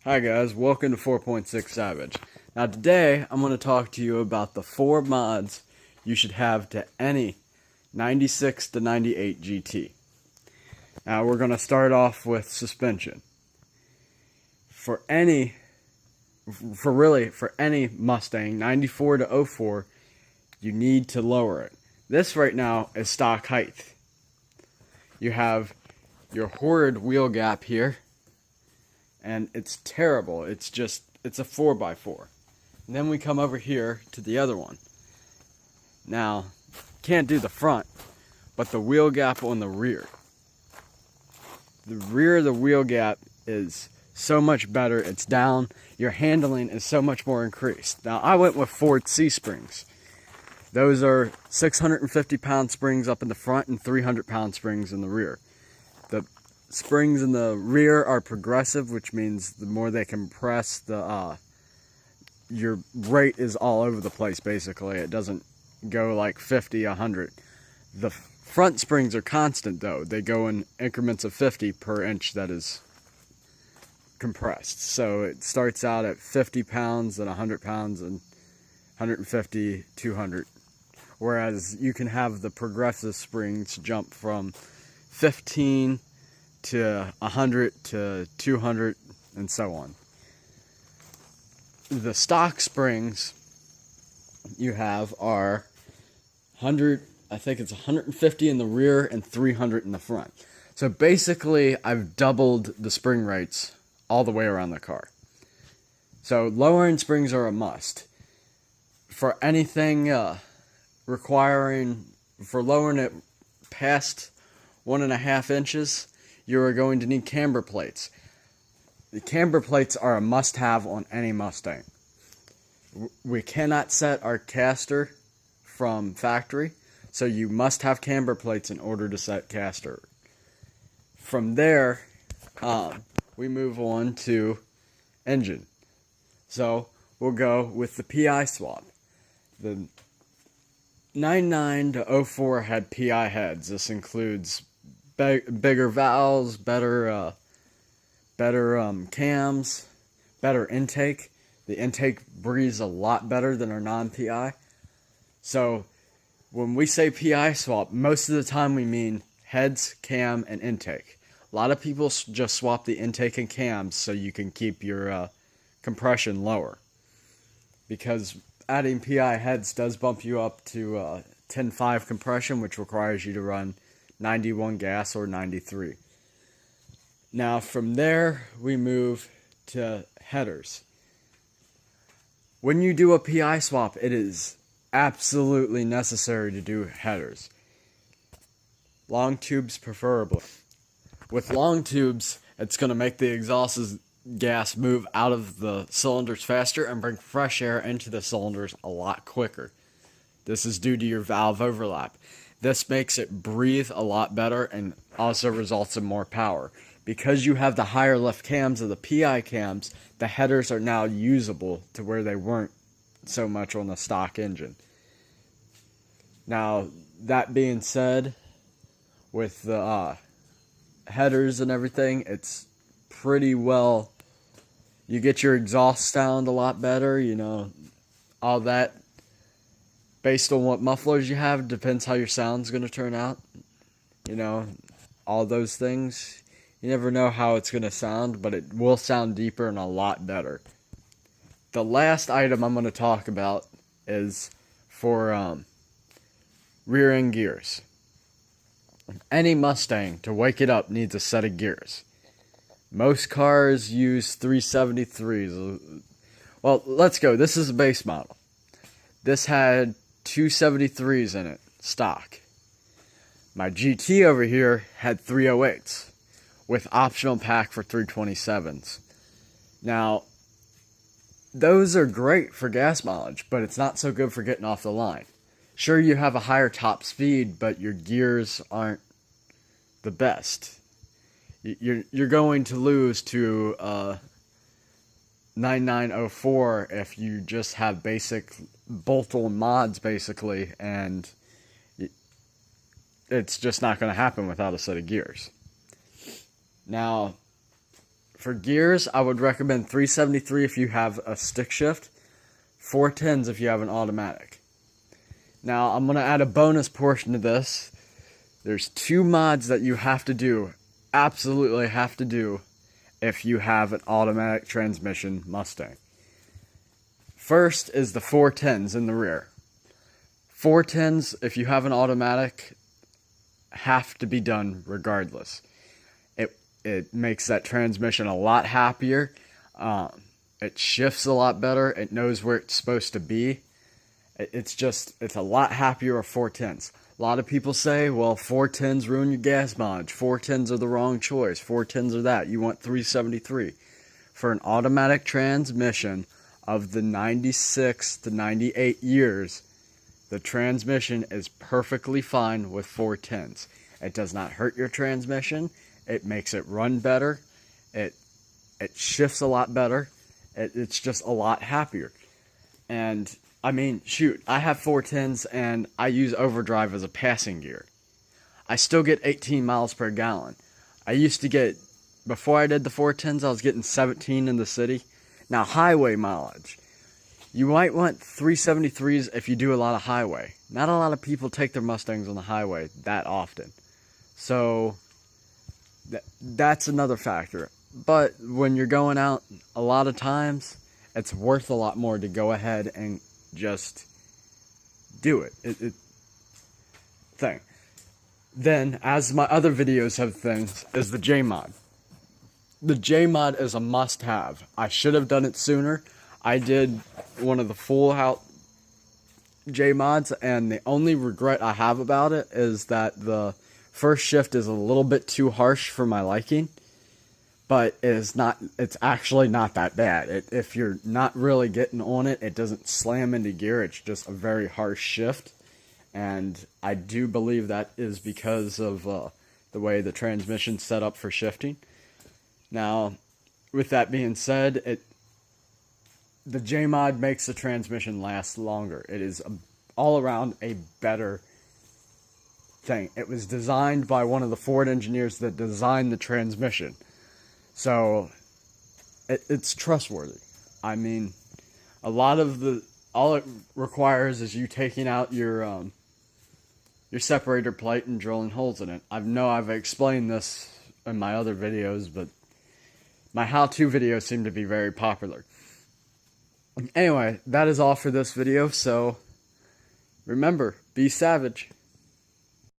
Hi guys, welcome to 4.6 Savage. Now today I'm going to talk to you about the 4 mods you should have to any 96 to 98 GT. Now we're going to start off with suspension. For any Mustang 94 to 04, you need to lower it. This right now is stock height. You have your horrid wheel gap here. And it's terrible. It's a 4x4. And then we come over here to the other one. Now, can't do the front, but the wheel gap on the rear. The rear of the wheel gap is so much better. It's down. Your handling is so much more increased. Now, I went with Ford C springs. Those are 650-pound springs up in the front and 300-pound springs in the rear. The springs in the rear are progressive, which means the more they compress, your rate is all over the place. Basically, it doesn't go like 50, 100. The front springs are constant, though. They go in increments of 50 per inch that is compressed. So it starts out at 50 pounds, then 100 pounds, and 150, 200. Whereas you can have the progressive springs jump from 15 to 100 to 200 and so on. The stock springs you have are 100, I think it's 150 in the rear and 300 in the front. So basically I've doubled the spring rates all the way around the car. So lowering springs are a must. For anything for lowering it past 1.5 inches, you are going to need camber plates. The camber plates are a must-have on any Mustang. We cannot set our caster from factory, so you must have camber plates in order to set caster. From there, we move on to engine. So we'll go with the PI swap. The 99 to 04 had PI heads. This includes bigger valves, better cams, better intake. The intake breathes a lot better than our non-PI. So when we say PI swap, most of the time we mean heads, cam, and intake. A lot of people just swap the intake and cams so you can keep your compression lower. Because adding PI heads does bump you up to 10.5 compression, which requires you to run 91 gas or 93. Now from there we move to headers. When you do a PI swap, it is absolutely necessary to do headers. Long tubes preferably. With long tubes, it's going to make the exhaust gas move out of the cylinders faster and bring fresh air into the cylinders a lot quicker. This is due to your valve overlap. This makes it breathe a lot better and also results in more power. Because you have the higher lift cams of the PI cams, the headers are now usable to where they weren't so much on the stock engine. Now, that being said, with the headers and everything, it's pretty well, you get your exhaust sound a lot better, all that. Based on what mufflers you have, depends how your sound's going to turn out. All those things. You never know how it's going to sound, but it will sound deeper and a lot better. The last item I'm going to talk about is for rear end gears. Any Mustang, to wake it up, needs a set of gears. Most cars use 373s. Well, let's go. This is a base model. This had 273s in it, stock. My GT over here had 308s with optional pack for 327s. Now, those are great for gas mileage, but it's not so good for getting off the line. Sure, you have a higher top speed, but your gears aren't the best. You're going to lose to 9904 if you just have basic bolt-on mods, basically, and it's just not going to happen without a set of gears. Now, For gears, I would recommend 373 if you have a stick shift, 410s if you have an automatic. Now, I'm going to add a bonus portion to this. There's 2 mods that you have to do, absolutely have to do, if you have an automatic transmission Mustang. First is the 410s in the rear. 410s, if you have an automatic, have to be done regardless. It makes that transmission a lot happier. It shifts a lot better. It knows where it's supposed to be. It's a lot happier with 410s. A lot of people say, well, 410s ruin your gas mileage. 410s are the wrong choice. 410s are that. You want 373. For an automatic transmission of the 96 to 98 years, the transmission is perfectly fine with 410s. It does not hurt your transmission. It makes it run better. It shifts a lot better. It's just a lot happier. And I mean, shoot, I have 410s and I use overdrive as a passing gear. I still get 18 miles per gallon. I used to get, before I did the 410s, I was getting 17 in the city. Now, highway mileage. You might want 373s if you do a lot of highway. Not a lot of people take their Mustangs on the highway that often. So, that's another factor. But when you're going out, a lot of times, it's worth a lot more to go ahead and just do it. Thing. Then, as my other videos have things, is the J-Mod. The J-Mod is a must-have. I should have done it sooner. I did one of the full-out J-Mods, and the only regret I have about it is that the first shift is a little bit too harsh for my liking. But it's actually not that bad. If you're not really getting on it, it doesn't slam into gear. It's just a very harsh shift. And I do believe that is because of the way the transmission's set up for shifting. Now, with that being said, the J-Mod makes the transmission last longer. It is all around a better thing. It was designed by one of the Ford engineers that designed the transmission. So, it's trustworthy. I mean, all it requires is you taking out your separator plate and drilling holes in it. I know I've explained this in my other videos, but my how-to videos seem to be very popular. Anyway, that is all for this video, so remember, be savage.